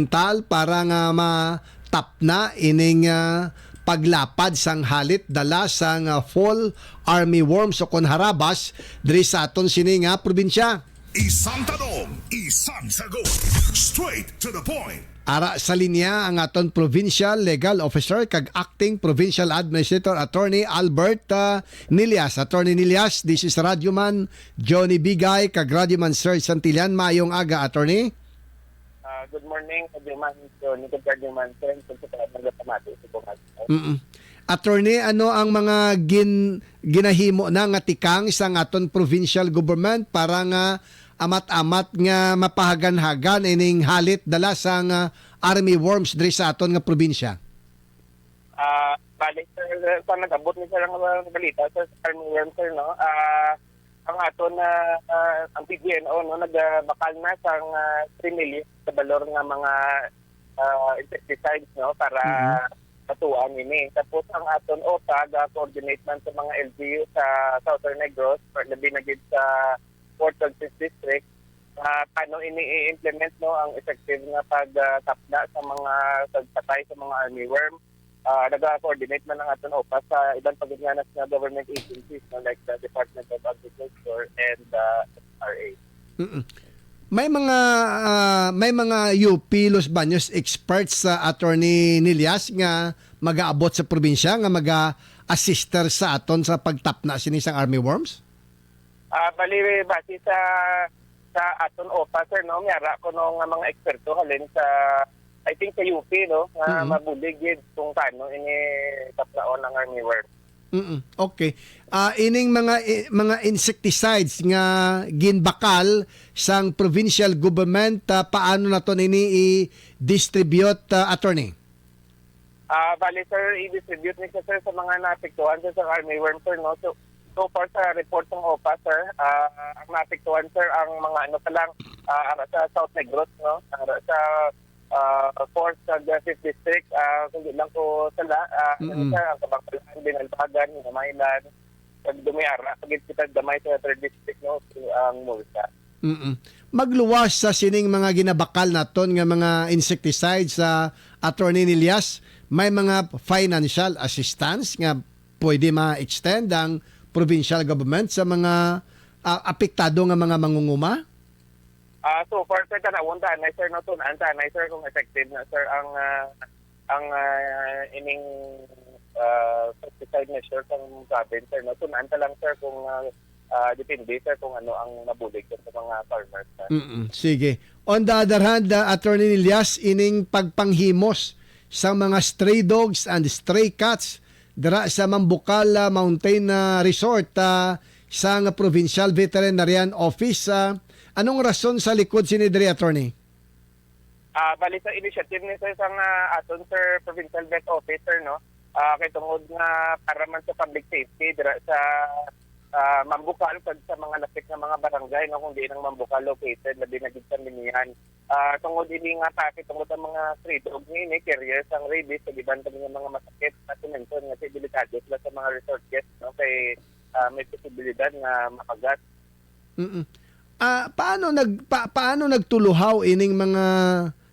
Tal para nga matapna ining paglapad sang halit dala sang fall army worms o kon harabas diri sa aton sini nga probinsya. Isang tanong, isang sagot. Straight to the point. Ara sa linya ang aton Provincial Legal Officer kag Acting Provincial Administrator Attorney Albert Nilias. Attorney Nilias, this is Radyoman Johnny Bigay kag Radyoman Sir Santillan. Maayong aga, Attorney. Good morning, Radyoman Johnny kag Radyoman Sir Santillan. Attorney, ano ang mga ginahimo na nga tikang isang aton provincial government para nga amat-amat nga mapahagan-hagan ining halit dala sang army worms diri sa aton nga probinsya? Balik sir, sa nag-abot ni sir ang balita sa army worm sir, no? Ang aton ang PGNO no nagbakal na sang 3 million sa balor nga mga insecticides no para patuan ini. Tapos ang aton OPA coordinate man sa mga LGU sa Southern Negros, labi na gid sa Port Francis District, paano ini-implement no ang effective nga pagtapda sa mga pagpatay sa mga armyworm. Nag-coordinate man ang aton OPA sa ibang pagganganas na government agencies no, like the Department of Agriculture and FRA. May mga UP Los Baños experts sa Attorney Nilias nga mag-aabot sa probinsya nga mag-assister sa aton sa pagtapna sini sang army worms? Bali base sa aton OPA sir no, miyara ko no nga mga eksperto halin sa I think sa UP no, mabulig gid kung paano ini taplaon ang armyworm. Okay. Ining mga insecticides nga ginbakal sang provincial government, paano na to nini i-distribute, Attorney? Bali sir, i-distribute ni sir sa mga naapektuhan sa armyworm sir no. So far sa report ng OPA sir, ang naapektuhan sir ang mga ano pa lang sa South Negros no, sa 4th sa 5th district, kundi lang ko sala, ang Kabangkalan, Binalbagan, Hinamailan, Dumiara, pagit kita damay sa 3rd district, no, ang Mulsa. Magluwas sa sining mga ginabakal naton nga mga insecticides sa Attorney Nilias, may mga financial assistance nga pwede ma-extend ang provincial government sa mga apektado nga mga mangunguma? So for sir tanawon tanay sir no tunan tanay sir kung effective na sir ang ining pesticide measure kung province sir no tunan ta lang sir kung depende sir kung ano ang mabulig sa mga farmers sir. Sige. On the other hand, Attorney Nilias, ining pagpanghimos sa mga stray dogs and stray cats dira sa Mambukal Mountain Resort sa Provincial Veterinarian Office, anong rason sa likod sinidri, Attorney? Bali sa initiative ni sir sang aton sir Provincial Vet Officer no, kay tungod nga para man sa public safety dira sa Mambukal pag sa mga lapit nga mga barangay no, kung di nang Mambukal located labi na gid sa Minian. Tungod ini nga kasi tungod ang mga stray dog ni carriers ang rabies sa giban ta mga masakit na simenton nga delikado sila sa mga resort guests no, kay may posibilidad nga makagat. Paano nagtuluhaw ining mga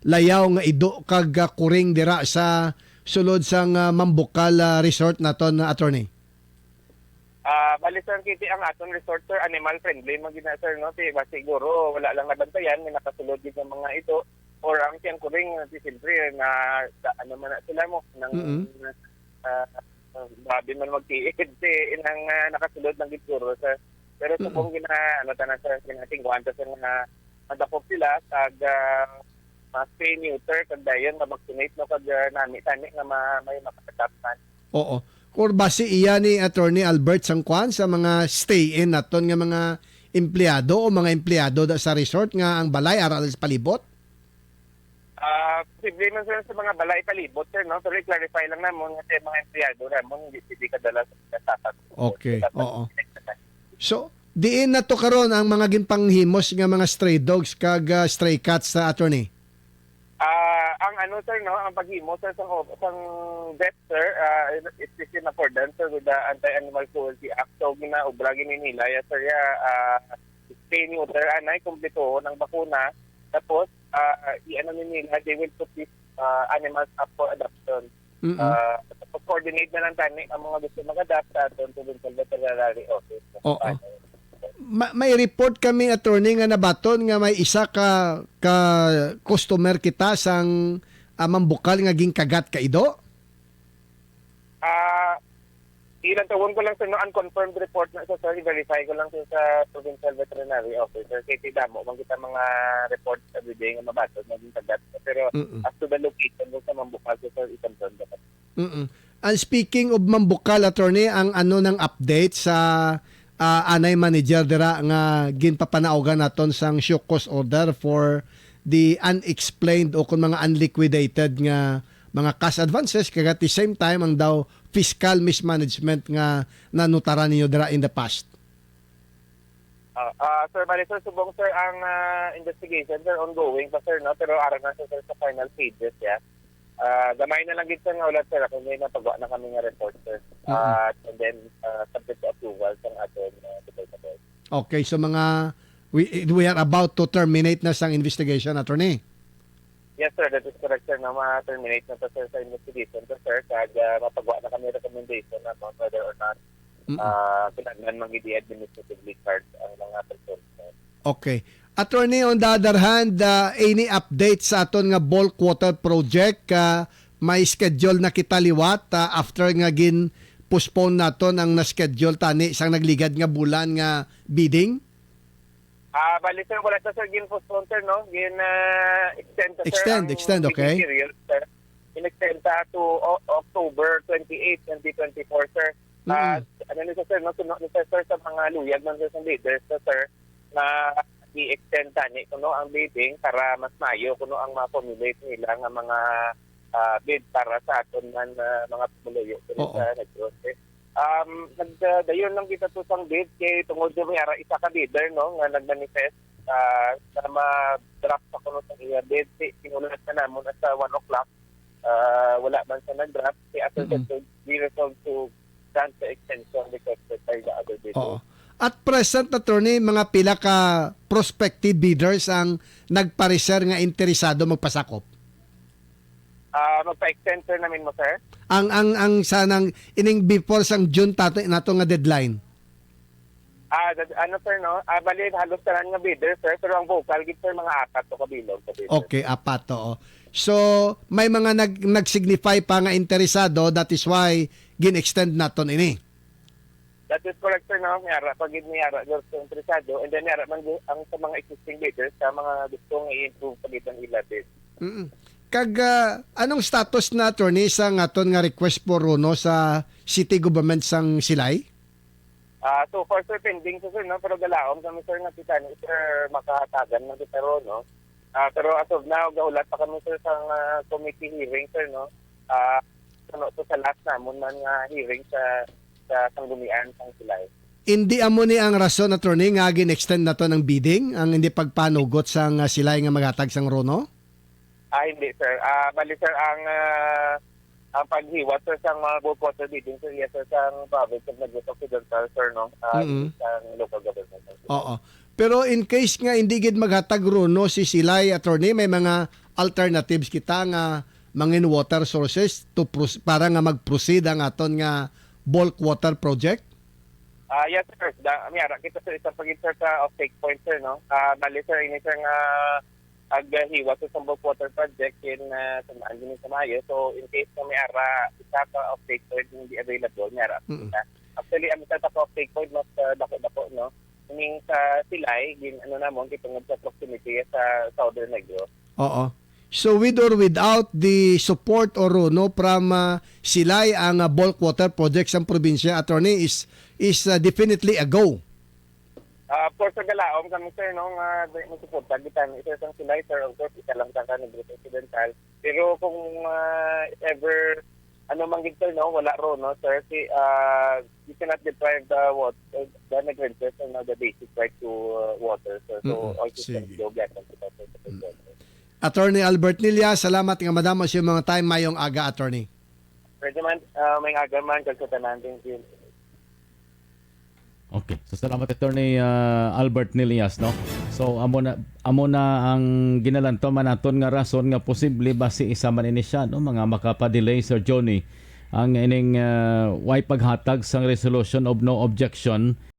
layaw nga ido kag kuring dira sa sulod sang Mambukal Resort naton, Attorney? Bali sir, kiti ang aton resort sir, animal friendly magina sir no, diba siguro wala lang nabantayan may nakasulod din ng mga ito or ang siyang kuring siyempre na ano man na sila mo nang babi man magtiid inang nakasulod ng gituro sir. Pero sa kung ano tanan sa ginatingguan ta sir nga madakop sila kag spay neuter kag dayon ma-vaccinate no kag nami-tani nga may makakataptan. Oo. Or base iya ni Attorney Albert Sangkuan sa mga stay-in naton nga mga empleyado o mga empleyado sa resort nga ang balay aral sa palibot? Posible man sir sa mga balay palibot sir no, pero i-clarify lang namon nga sa mga empleyado ramon hindi kadala sa kasapag. Okay, oo. So, diin na to karon ang mga ginpanghimos nga mga stray dogs kag stray cats sa Attorney? Ang ano sir no, ang paghimo sir sang vet sir, it is in accordance sir with the Anti-Animal Cruelty Act. So ginaubragi ni nila ya sir ya spay neuter anay kumpleto ng bakuna tapos i-ano nila, they will put these animals up for adoption. Mm-mm. Coordinate na lang tani ang mga gusto mag-adapt sa aton to the veterinary office. Oo. May report kami, attorney, nga nabaton nga may isa ka customer kita sang mambukal nga gingkagat ka ido. Ilang tawon ko lang sa unconfirmed report na sa verify ko lang sa provincial veterinary officer. Kasi damo, magkita mga reports every day nga mabatod, maging kagat. Pero as to the location kung sa mambukal, so sir, i-confirm dapat. And speaking of mambukal, attorney, ang ano ng update sa anay manager dira nga ginpapanaogan naton sang show cause order for the unexplained o kung mga unliquidated nga mga cash advances kaya at the same time ang daw fiscal mismanagement nga nanutaran niyo dira in the past. Sir, bali sir, subong sir ang investigation sir ongoing pa sir, no? Pero araw na sir sa final stages ya. Gamay na lang gid sir nga ulat sir kung may napagawa na kami nga report sir. And then subject to approval sa aton department. Okay, so mga we are about to terminate na sang investigation, attorney. Yes sir, that is correct sir, na ma-terminate na to sir sa investigation to sir kag mapagawa na kami recommendation na kung whether or not kailangan mag-i administratively charged ang mga person. Okay. Attorney, on the other hand, any update sa aton nga bulk water project, may schedule na kita liwat after nga gin postpone naton ang na-schedule tani sang nagligad nga bulan nga bidding? Bali sir, wala na sir, gin-postpone sir, no? Extend to sir. Extend, okay. Period, sir. In-extend to October 28, 2024, sir. Ano nito sir, no? Sunod nito sir sa mga luyag ng sa leaders, sir, na i-extend tani kuno ang bidding para mas mayo kuno ang ma-formulate nila nga mga bid para sa aton man mga pumuloyo sa nag-process. Nagdayon lang kita to sang bid kay tungod sa may ara isa ka bidder no nga nagmanifest na ma-drop sa kuno sa iya bid sinulat na namon at 1 o'clock wala man sa nag-drop si after to be resolved to grant the extension requested by the other bidder. At present, attorney, mga pila ka prospective bidders ang nagpareser nga interesado magpasakop? Magpa-extend sir namin mo sir? Ang sanang ining before sang June nato nga deadline. Ano sir no? Bali halos tanan nga bidder sir pero ang vocal gid sir mga 4 to kabilog sa bidder. Okay, 4 to. So may mga nag-signify pa nga interesado, that is why gin-extend naton ini. That is correct sir no? Mayara pag niyara gusto interesado and then mayara man ang sa mga existing bidders sa mga gustong i-improve pagitan ila bid. Kag anong status na attorney sa aton nga request for runo sa city government sang Silay? So far sir pending sir no pero galaom kami sir nga kita ni sir makahatagan ng pero no. Pero as of now gaulat pa kami sir sa committee hearing sir no. Ano to sa last namon man nga hearing sa sanggumian sang Silay. Hindi amo ni ang rason attorney nga gin-extend na to ng bidding ang hindi pagpanugot sang Silay nga maghatag sang runo? Hindi sir. Bali sir ang paghiwat sir sa mga bulk water bidding sir yes sir sa province of Negros Occidental sir no sa local government. Oo. Pero in case nga hindi gid maghatag runo si Silay attorney may mga alternatives kita nga mangin water sources to para nga mag-proceed ang aton nga bulk water project. Yes sir. Miyara kita sir isa pagit sir sa off-take point sir no. Bali sir ini sir nga aghiwa sa bulk water project in samaan din sa Mayo. So in case na may ara isa ka off-take point hindi available miyara. Actually ang isa ka off-take point mas dako-dako no. Meaning sa Silay gin ano namon kitungod sa proximity sa Southern Negros. Oo. So with or without the support or no from Silay ang bulk water project sa probinsya attorney is definitely a go. Of course, sa galaom kami sir, no, magsuporta gitan isa sang Silay sir, of course, isa lang sa Negros Occidental. Pero kung if ever ano man gid sir, no, wala ro no sir, you cannot deprive the water, the Negrenses no, the basic right to water sir. So all systems go back on to Attorney Albert Nilia, salamat nga madamo sa mga time mayong aga attorney. Pwede man may aga man kag sa tanan din. Okay. So salamat Attorney Albert Nilias, no. So amo na ang ginalanto manaton nga rason nga posible basi isa man ini siya, no, mga makapa-delay Sir Johnny ang ining way paghatag sang resolution of no objection